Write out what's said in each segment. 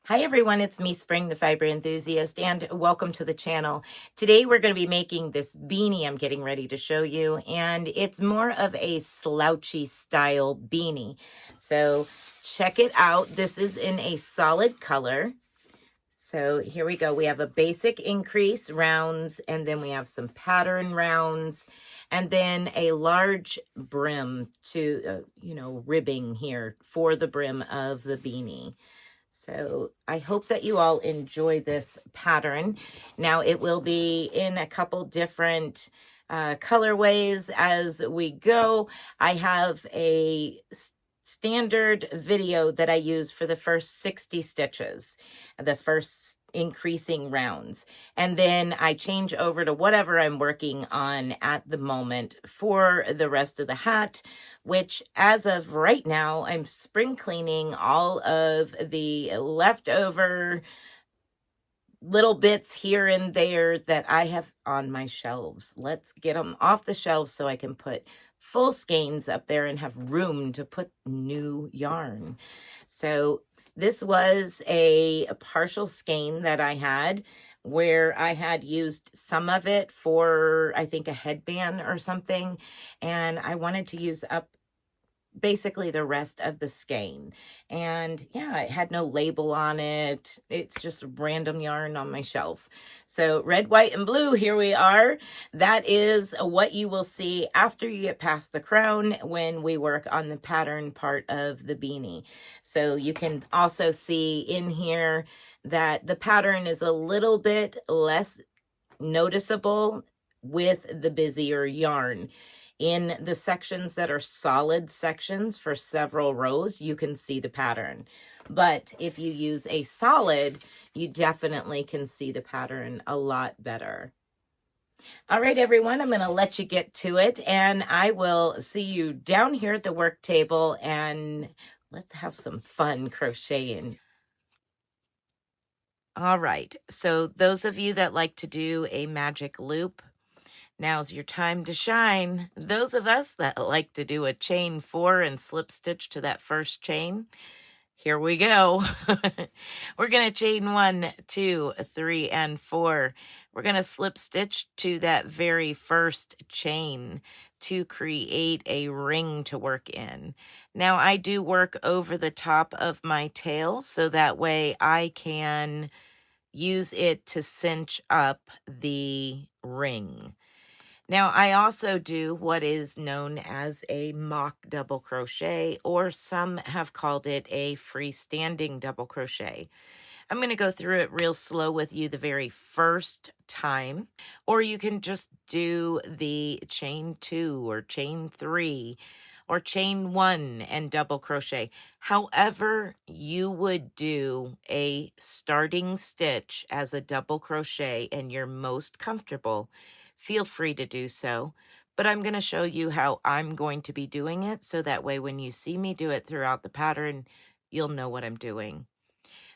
Hi everyone, it's me, Spring, the fiber enthusiast, and welcome to the channel. Today we're going to be making this beanie I'm getting ready to show you, and it's more of a slouchy style beanie. So check it out. This is in a solid color. So here we go. We have a basic increase rounds, and then we have some pattern rounds, and then a large brim to, ribbing here for the brim of the beanie. So I hope that you all enjoy this pattern. Now it will be in a couple different colorways as we go. I have a standard video that I use for the first 60 stitches, the first increasing rounds, and then I change over to whatever I'm working on at the moment for the rest of the hat, which as of right now, I'm spring cleaning all of the leftover little bits here and there that I have on my shelves. Let's get them off the shelves so I can put full skeins up there and have room to put new yarn. So this was a partial skein that I had where I had used some of it for, I think, a headband or something. And I wanted to use up basically the rest of the skein. And yeah, it had no label on it. It's just random yarn on my shelf. So red, white, and blue, here we are. That is what you will see after you get past the crown when we work on the pattern part of the beanie. So you can also see in here that the pattern is a little bit less noticeable with the busier yarn. In the sections that are solid sections for several rows, you can see the pattern. But if you use a solid, you definitely can see the pattern a lot better. All right, everyone, I'm going to let you get to it, and I will see you down here at the work table, and let's have some fun crocheting. All right, so those of you that like to do a magic loop, now's your time to shine. Those of us that like to do a chain 4 and slip stitch to that first chain, here we go. We're going to chain 1, 2, 3, and 4. We're going to slip stitch to that very first chain to create a ring to work in. Now I do work over the top of my tail so that way I can use it to cinch up the ring. Now, I also do what is known as a mock double crochet, or some have called it a freestanding double crochet. I'm going to go through it real slow with you the very first time, or you can just do the chain 2 or chain 3 or chain 1 and double crochet. However you would do a starting stitch as a double crochet and you're most comfortable, feel free to do so. But I'm going to show you how I'm going to be doing it so that way when you see me do it throughout the pattern, you'll know what I'm doing.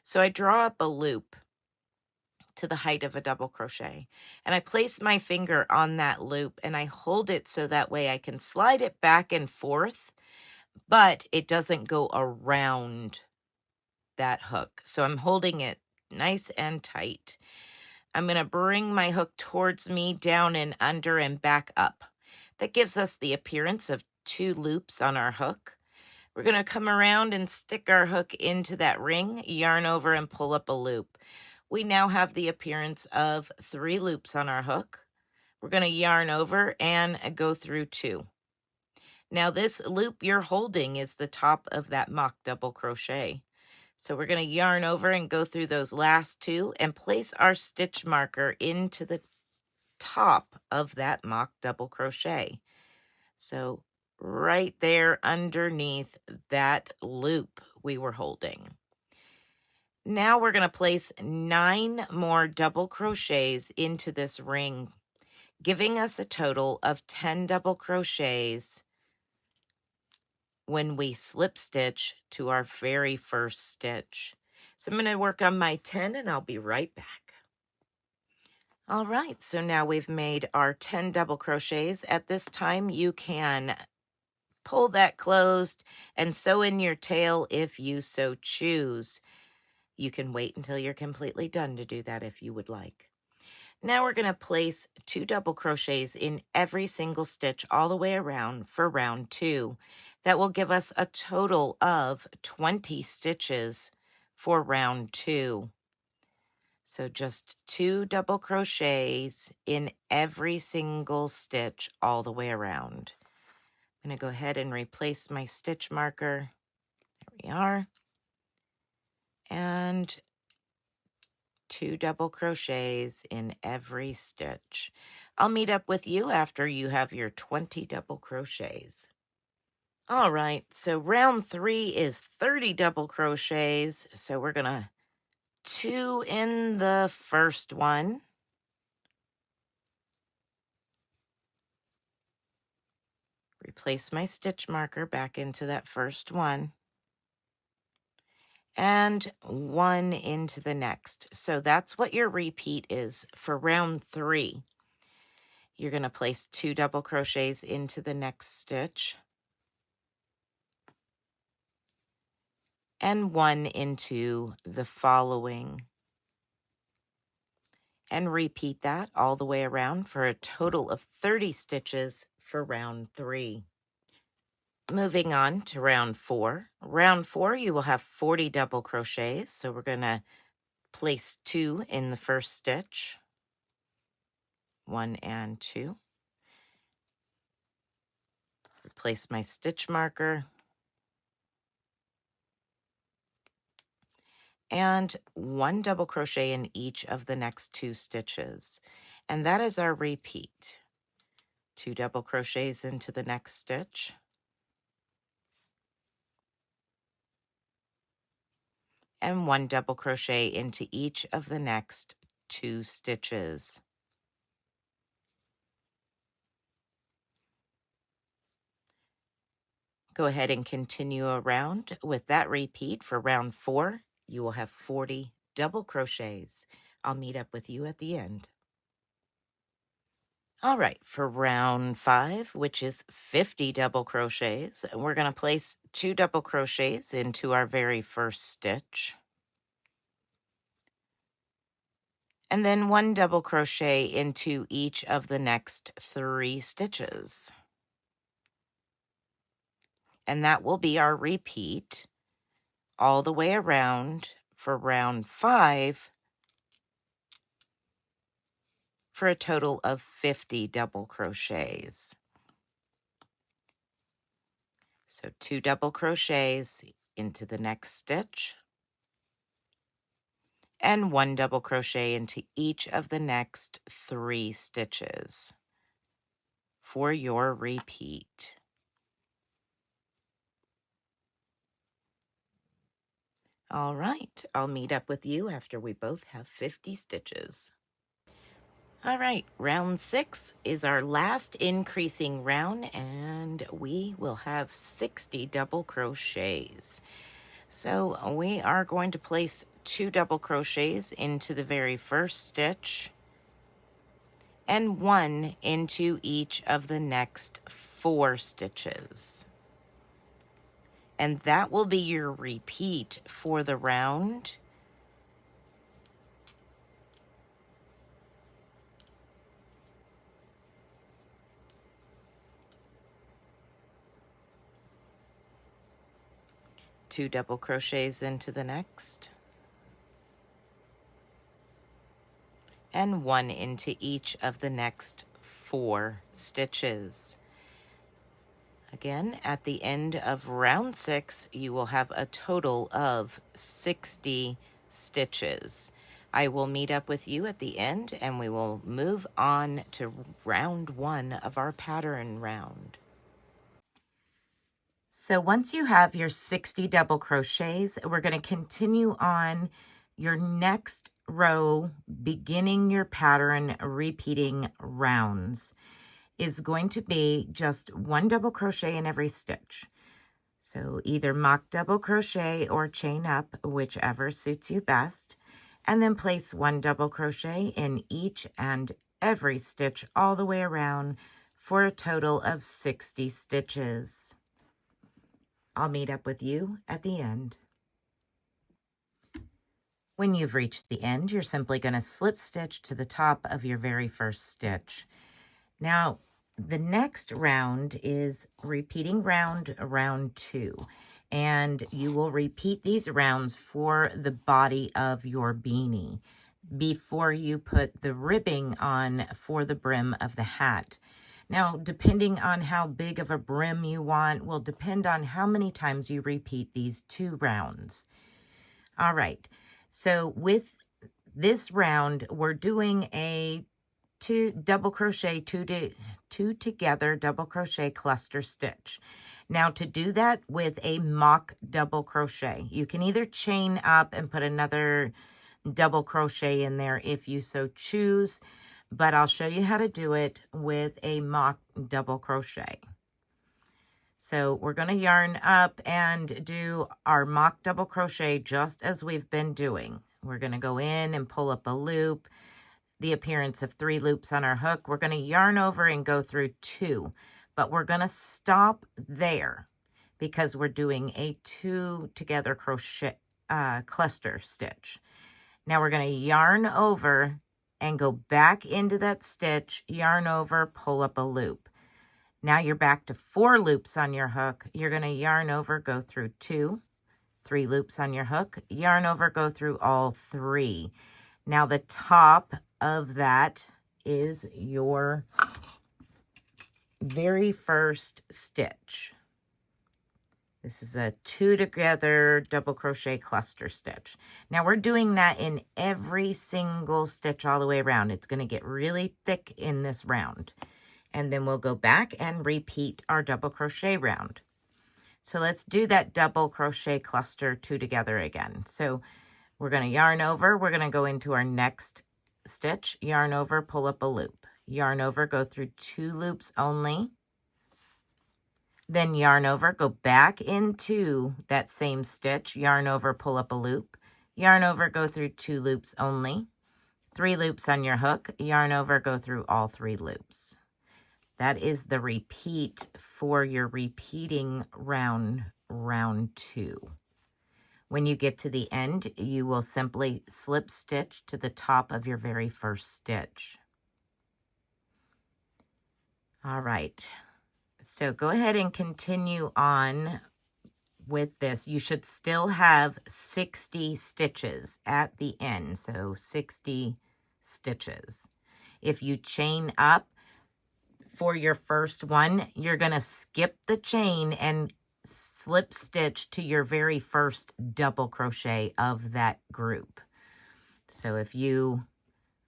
So I draw up a loop to the height of a double crochet, and I place my finger on that loop and I hold it so that way I can slide it back and forth, but it doesn't go around that hook. So I'm holding it nice and tight. I'm going to bring my hook towards me, down and under and back up. That gives us the appearance of 2 loops on our hook. We're going to come around and stick our hook into that ring, yarn over and pull up a loop. We now have the appearance of 3 loops on our hook. We're going to yarn over and go through 2. Now this loop you're holding is the top of that mock double crochet. So we're going to yarn over and go through those last 2 and place our stitch marker into the top of that mock double crochet. So right there underneath that loop we were holding. Now we're going to place 9 more double crochets into this ring, giving us a total of 10 double crochets when we slip stitch to our very first stitch. So I'm going to work on my 10 and I'll be right back. All right, so now we've made our 10 double crochets. At this time, you can pull that closed and sew in your tail if you so choose. You can wait until you're completely done to do that if you would like. Now we're going to place 2 double crochets in every single stitch all the way around for round 2. That will give us a total of 20 stitches for round 2. So just 2 double crochets in every single stitch all the way around. I'm going to go ahead and replace my stitch marker. There we are. And 2 double crochets in every stitch. I'll meet up with you after you have your 20 double crochets. All right, so round 3 is 30 double crochets. So we're going to 2 in the first one. Replace my stitch marker back into that first one. And 1 into the next. So that's what your repeat is for round 3. You're going to place 2 double crochets into the next stitch and 1 into the following. And repeat that all the way around for a total of 30 stitches for round 3. Moving on to round 4. Round 4, you will have 40 double crochets. So we're going to place 2 in the first stitch. 1 and 2. Replace my stitch marker. And 1 double crochet in each of the next 2 stitches. And that is our repeat. 2 double crochets into the next stitch. And 1 double crochet into each of the next 2 stitches. Go ahead and continue around with that repeat for round 4. You will have 40 double crochets. I'll meet up with you at the end. All right, for round 5, which is 50 double crochets, we're going to place 2 double crochets into our very first stitch. And then 1 double crochet into each of the next 3 stitches. And that will be our repeat all the way around for round 5 for a total of 50 double crochets. So 2 double crochets into the next stitch and 1 double crochet into each of the next 3 stitches for your repeat. All right, I'll meet up with you after we both have 50 stitches. All right, round 6 is our last increasing round, and we will have 60 double crochets. So we are going to place 2 double crochets into the very first stitch and 1 into each of the next 4 stitches. And that will be your repeat for the round. Two double crochets into the next. And 1 into each of the next 4 stitches. Again, at the end of round 6, you will have a total of 60 stitches. I will meet up with you at the end and we will move on to round 1 of our pattern round. So once you have your 60 double crochets, we're going to continue on your next row, beginning your pattern, repeating rounds. Is going to be just 1 double crochet in every stitch. So either mock double crochet or chain up, whichever suits you best, and then place 1 double crochet in each and every stitch all the way around for a total of 60 stitches. I'll meet up with you at the end. When you've reached the end, you're simply going to slip stitch to the top of your very first stitch. Now, the next round is repeating round 2, and you will repeat these rounds for the body of your beanie before you put the ribbing on for the brim of the hat. Now, depending on how big of a brim you want will depend on how many times you repeat these 2 rounds. All right, so with this round, we're doing a double crochet, two together double crochet cluster stitch. Now to do that with a mock double crochet, you can either chain up and put another double crochet in there if you so choose, but I'll show you how to do it with a mock double crochet. So we're going to yarn up and do our mock double crochet just as we've been doing. We're going to go in and pull up a loop, the appearance of 3 loops on our hook. We're going to yarn over and go through 2, but we're going to stop there because we're doing a 2 together crochet cluster stitch. Now we're going to yarn over and go back into that stitch, yarn over, pull up a loop. Now you're back to 4 loops on your hook. You're going to yarn over, go through 2, 3 loops on your hook, yarn over, go through all 3. Now the top of that is your very first stitch. This is a 2 together double crochet cluster stitch. Now we're doing that in every single stitch all the way around. It's going to get really thick in this round. And then we'll go back and repeat our double crochet round. So let's do that double crochet cluster 2 together again. So we're going to yarn over, we're going to go into our next stitch, yarn over, pull up a loop, yarn over, go through 2 loops only, then yarn over, go back into that same stitch, yarn over, pull up a loop, yarn over, go through 2 loops only, 3 loops on your hook, yarn over, go through all 3 loops. That is the repeat for your repeating round 2. When you get to the end, you will simply slip stitch to the top of your very first stitch. All right, so go ahead and continue on with this. You should still have 60 stitches at the end, so 60 stitches. If you chain up for your first one, you're going to skip the chain and slip stitch to your very first double crochet of that group. So if you,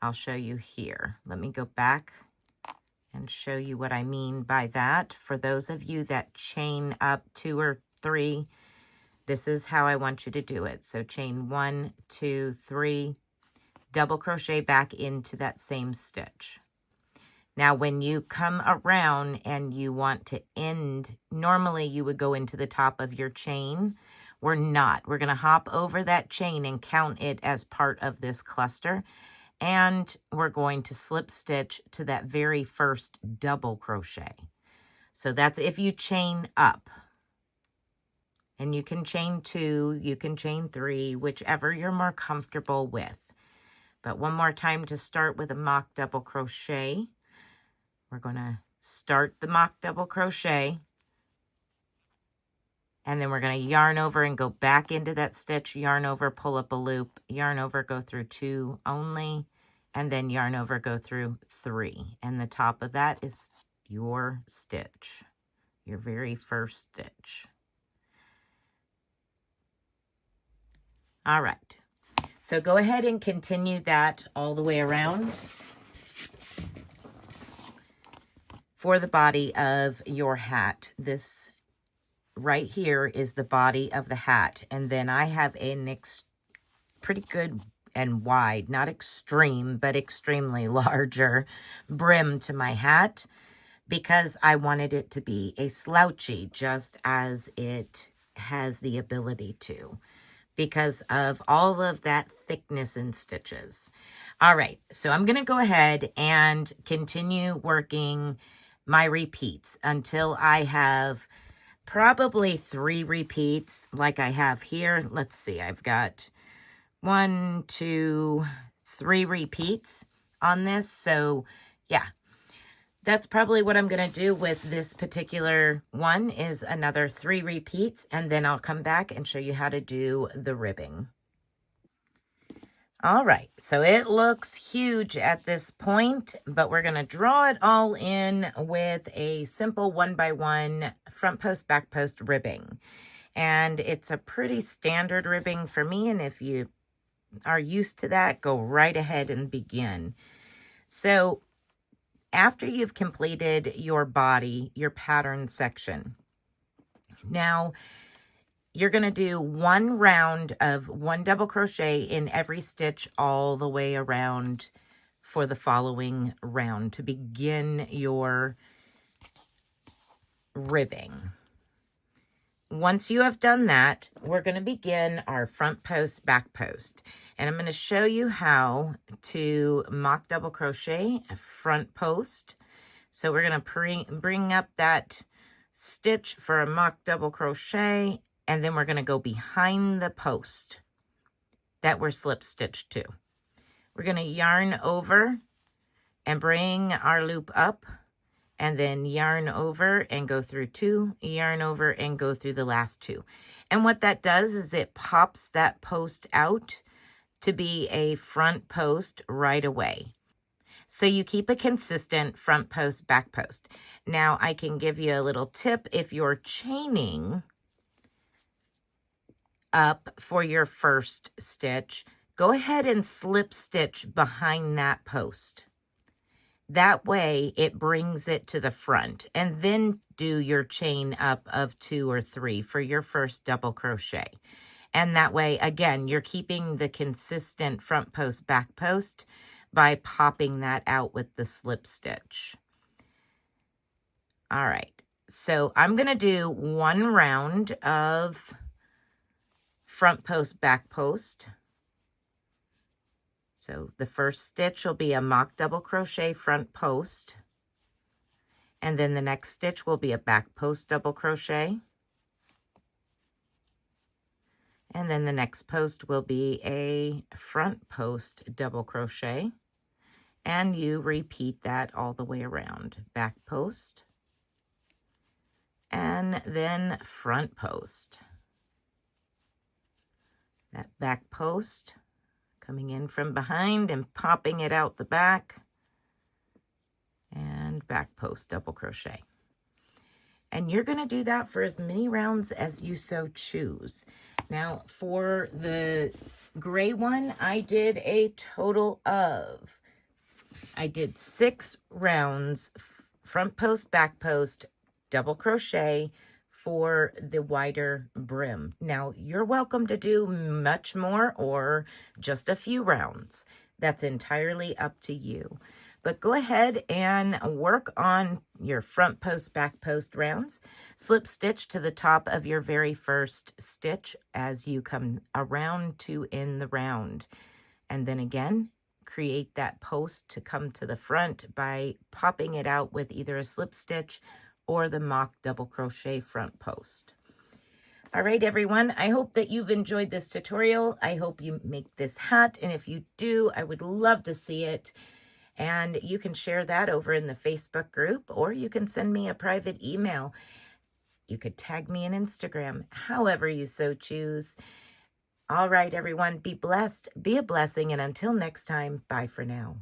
I'll show you here. Let me go back and show you what I mean by that. For those of you that chain up 2 or 3, this is how I want you to do it. So chain 1, 2, 3, double crochet back into that same stitch. Now, when you come around and you want to end, normally you would go into the top of your chain. We're not. We're going to hop over that chain and count it as part of this cluster. And we're going to slip stitch to that very first double crochet. So that's if you chain up. And you can chain 2, you can chain 3, whichever you're more comfortable with. But one more time to start with a mock double crochet. We're going to start the mock double crochet, and then we're going to yarn over and go back into that stitch, yarn over, pull up a loop, yarn over, go through 2 only, and then yarn over, go through 3. And the top of that is your stitch, your very first stitch. All right, so go ahead and continue that all the way around. For the body of your hat, this right here is the body of the hat. And then I have a pretty good and wide, not extreme, but extremely larger brim to my hat because I wanted it to be a slouchy just as it has the ability to, because of all of that thickness in stitches. All right, so I'm going to go ahead and continue working my repeats until I have probably 3 repeats like I have here. Let's see, I've got 1, 2, 3 repeats on this. So yeah, that's probably what I'm going to do with this particular one, is another 3 repeats, and then I'll come back and show you how to do the ribbing. All right, so it looks huge at this point, but we're going to draw it all in with a simple 1x1 front post, back post ribbing. And it's a pretty standard ribbing for me, and if you are used to that, go right ahead and begin. So after you've completed your body, your pattern section, now you're going to do 1 round of 1 double crochet in every stitch all the way around for the following round to begin your ribbing. Once you have done that, we're going to begin our front post, back post. And I'm going to show you how to mock double crochet a front post. So we're going to bring up that stitch for a mock double crochet, and then we're going to go behind the post that we're slip stitched to. We're going to yarn over and bring our loop up, and then yarn over and go through 2, yarn over and go through the last 2. And what that does is it pops that post out to be a front post right away. So you keep a consistent front post, back post. Now I can give you a little tip. If you're chaining up for your first stitch, go ahead and slip stitch behind that post. That way it brings it to the front, and then do your chain up of 2 or 3 for your first double crochet. And that way, again, you're keeping the consistent front post, back post by popping that out with the slip stitch. All right, so I'm going to do 1 round of front post, back post. So the first stitch will be a mock double crochet front post, and then the next stitch will be a back post double crochet, and then the next post will be a front post double crochet, and you repeat that all the way around. Back post, and then front post. That back post, coming in from behind and popping it out the back, and back post double crochet. And you're going to do that for as many rounds as you so choose. Now for the gray one, I did a total of, I did 6 rounds front post, back post, double crochet for the wider brim. Now, you're welcome to do much more or just a few rounds. That's entirely up to you. But go ahead and work on your front post, back post rounds. Slip stitch to the top of your very first stitch as you come around to end the round. And then again, create that post to come to the front by popping it out with either a slip stitch or the mock double crochet front post. All right, everyone, I hope that you've enjoyed this tutorial. I hope you make this hat, and if you do, I would love to see it. And you can share that over in the Facebook group, or you can send me a private email. You could tag me on Instagram, however you so choose. All right, everyone, be blessed, be a blessing, and until next time, bye for now.